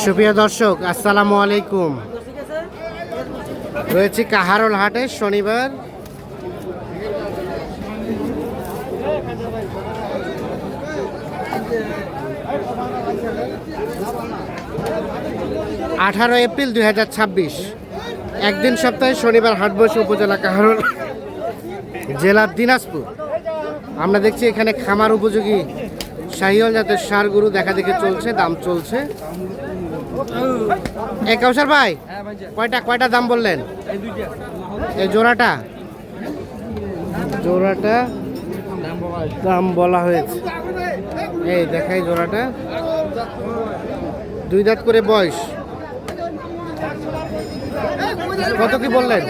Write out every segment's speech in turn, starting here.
সুপ্রিয় দর্শক, আসসালামু আলাইকুম। রয়েছে কাহারোল হাটে শনিবার। আঠারো এপ্রিল 2026, একদিন সপ্তাহে শনিবার হাট বসে উপজেলা কাহারোল, জেলা দিনাজপুর। আমরা দেখছি এখানে খামার উপযোগী শাহিওয়াল জাতের ষাঁড় গরু দেখা দেখে চলছে, দাম চলছে। কাউসার ভাই, কয়টা দাম বললেন? এই জোড়াটা দাম বলা হয়েছে। এই দেখাই জোড়াটা, 2 দাঁত করে বয়স। কত কি বললেন?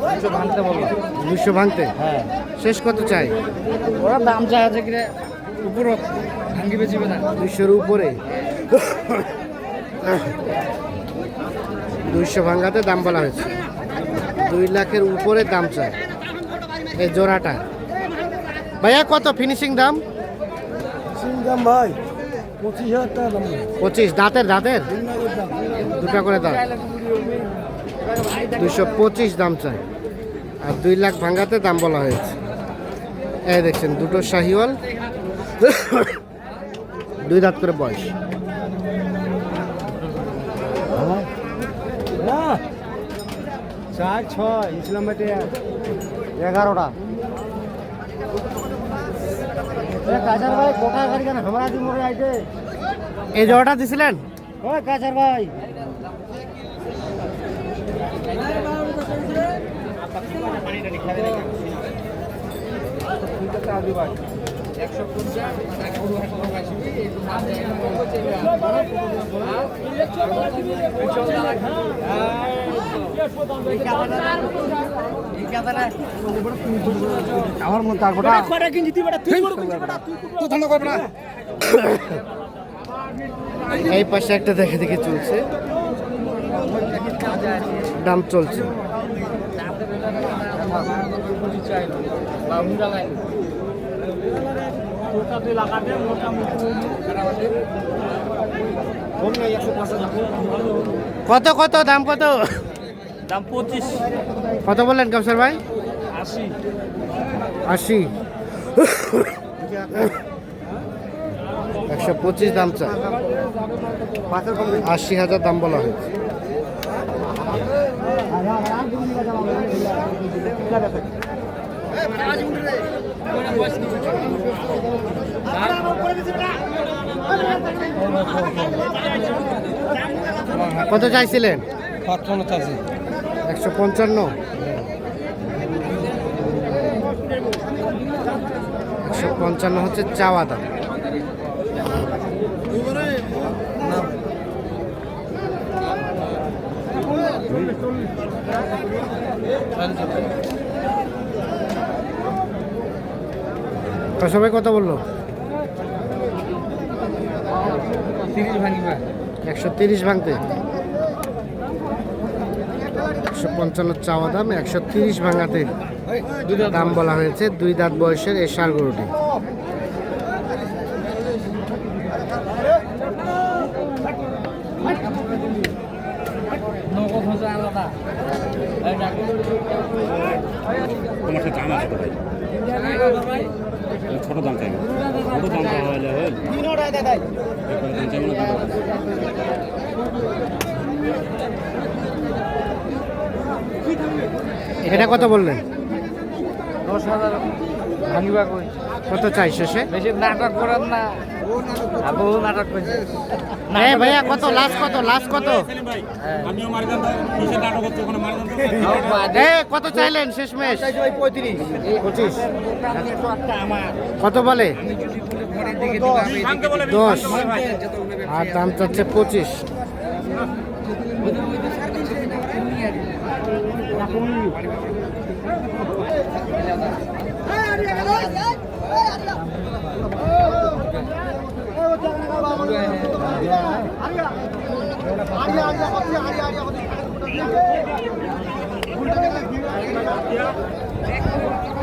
200 ভাঙতে বললাম। 200 ভাঙতে? হ্যাঁ। শেষ কত চাই? ওরা দাম চাই আছে কি উপরে ভাঙি বেচিবে না। 200-এর উপরে। 200 ভাঙাতে দাম বলা হয়েছে। 2 লাখের উপরে দাম চাই এই জোড়াটা। ভাইয়া কত ফিনিশিং দাম? দাম ভাই 25,000 টাকা দাম। 25 দাঁতের দুটা করে দাম। 225 দাম চাই, আর 2 লাখ ভাঙাতে দাম বলা হয়েছে। এই দেখছেন দুটো শাহিওয়াল, 2 দাঁত করে বয়স। না 4 6 ইসলাম বেটে 11টা। কাজার ভাই কোটা গাড়ি কেন हमरा দি মোরে আইতে? এই জোড়াটা দিছিলেন? ও কাজার ভাই আমার মন তার গোটা এই পাশে একটা দেখে দেখে চলছে, দাম চলছে। কত কত দাম? কত দাম 25। কত বললেন কাউসার ভাই? 80। 125 দাম চাই, 80,000 দাম বলা হয়েছে। কত চাইছিলেন? 155। 155 হচ্ছে চাওয়া দাম। সবাই কত বললো? 130 ভাঙতে। 155 চাওয়া দাম, 130 ভাঙাতে দাম বলা হয়েছে। 2 দাঁত বয়সের এই ষাঁড় গরুটি। ছোট দাম চাই, ছোট দাম হলে এটা কত বললেন? 10,000 ভাঙিবা কই? কত চাই শেষে? বেশি নাটক করেন না, বহু নাটক করছে। ভাইয়া কত লাস্ট? কত? আমিও মারি দাম কিসে নাটক হচ্ছে ওখানে মারি দাম। কত চাইলেন শেষমেশ? 35। 25। কত বলে? 10। আর দাম চাচ্ছে 25।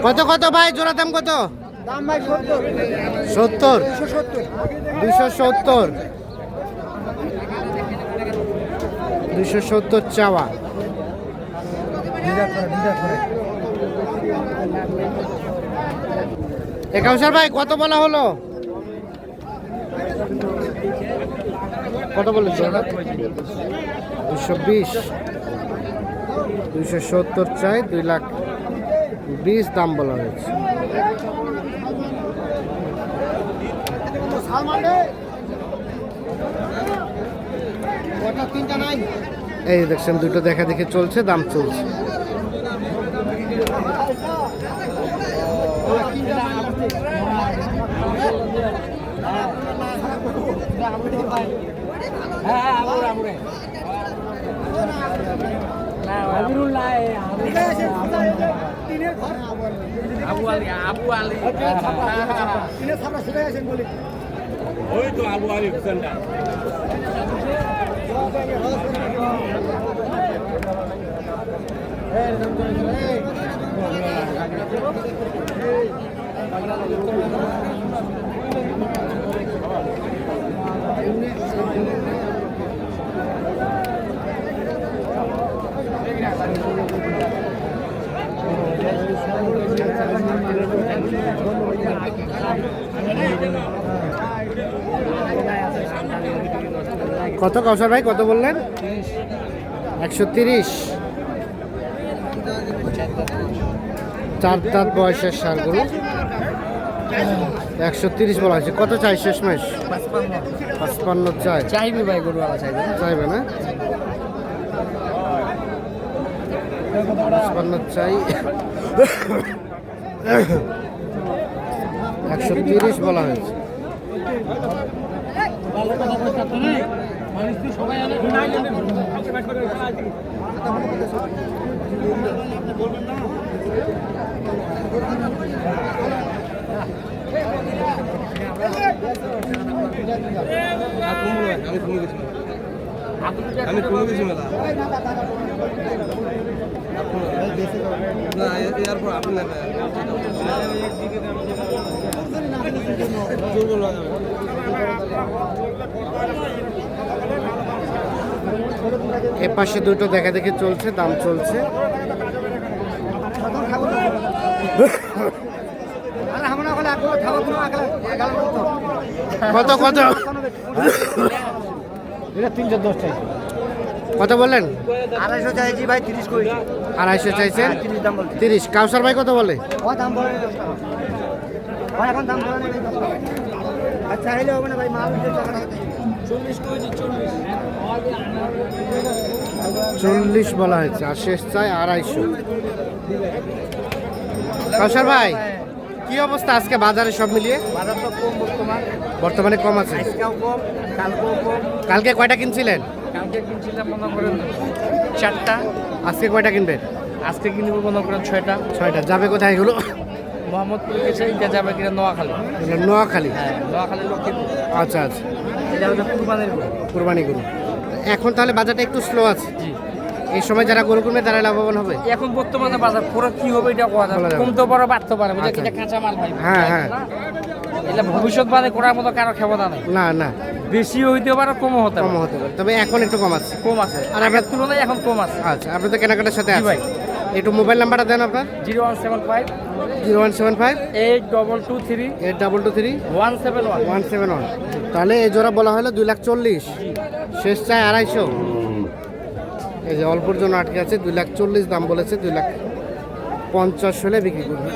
কত কত ভাই জোড়া দাম কত? দাম ভাই 70 70 270 270 270 চাওয়া। কাউসার ভাই কত বলা হলো? কত বলেছে? 220, 270 চাই, 2,20,000 দাম বলা হয়েছে। এই দেখছেন দুটো দেখা দেখে চলছে, দাম চলছে। ওই তো আবু আলী হুসেনটা। কত কাউসার ভাই কত বললেন? 130। 4 দাঁত বয়সের ষাঁড় গরু 130 বলা হয়েছে। কত চাই শেষমেশ? 55 চাই। চাইবে ভাই গরুওয়ালা চাইবে। চাইবে না? 55 চাই। 130 বলা হয়েছে। আমি কোনো কিছু মেলা না এরপর আপনি এ পাশে দুটো দেখা দেখে চলছে, দাম চলছে। কত কত? এটা 310 চাই। কত বললেন? 250 চাইছি ভাই, 30 কই। 250 চাইছেন? 30 দাম বল। 30। কাউসার ভাই কত বলে? ও দাম বলে 10 টাকা। ভাই এখন দাম বলে না। আচ্ছা হইলে হবে না ভাই, মাল 40 কই দি 40 বলা হয়েছে। আর শেষ চাই 250। কাউসার ভাই কি অবস্থা আজকে বাজারে সব মিলিয়ে? বাজার তো কম বর্তমানে কম আছে। আজকেও কম, কালকেও কম। কালকে কয়টা কিনছিলেন? কালকে কিনছিলাম মনে করেন 4টা। আজকে কয়টা কিনবেন? আজকে কিনবো মনে করেন 6টা। 6টা। যাবে কোথায় এগুলো? মোহাম্মদপুর গেছে, এটা যাবে কিনা নোয়াখালী। এগুলো নোয়াখালী। হ্যাঁ, নোয়াখালী লক্ষ্মীপুর। আচ্ছা আচ্ছা, এটা হচ্ছে কুরবানির গরু। কুরবানি গরু। এখন তাহলে বাজারটা একটু স্লো আছে। জি। এই সময় যারা গরু কিনবে তারা লাভবান হবে। এখন বর্তমানে বাজার পুরো কি হবে এটা কোয়া বলা যাবে না। কমতে পারে, বাড়তে পারে, বুঝলে আচ্ছা। এটা কাঁচা মাল ভাই। হ্যাঁ, হ্যাঁ। এটা ভবিষ্যৎ বাদে করার মতো কারো ক্ষমতা নেই। না না, বেশি হইতে পারে, কমও হতে কম পারে। হতে পারে, তবে এখন একটু কম আছে। কম আছে, আর আর আপনার- আগের তুলনায় এখন কম আছে। আচ্ছা, আপনি তো কেনাকাটার সাথে জি আছেন। ভাই। একটু মোবাইল নাম্বারটা দেন আপনার। 0175 0175 8223 8223 171। 171। তাহলে এই জোড়া বলা হলো 240। শেষ চাই 250। এই যে অল্পর জন্য আটকে আছে। 240 দাম বলেছে। 250 হলে বিক্রি করবে।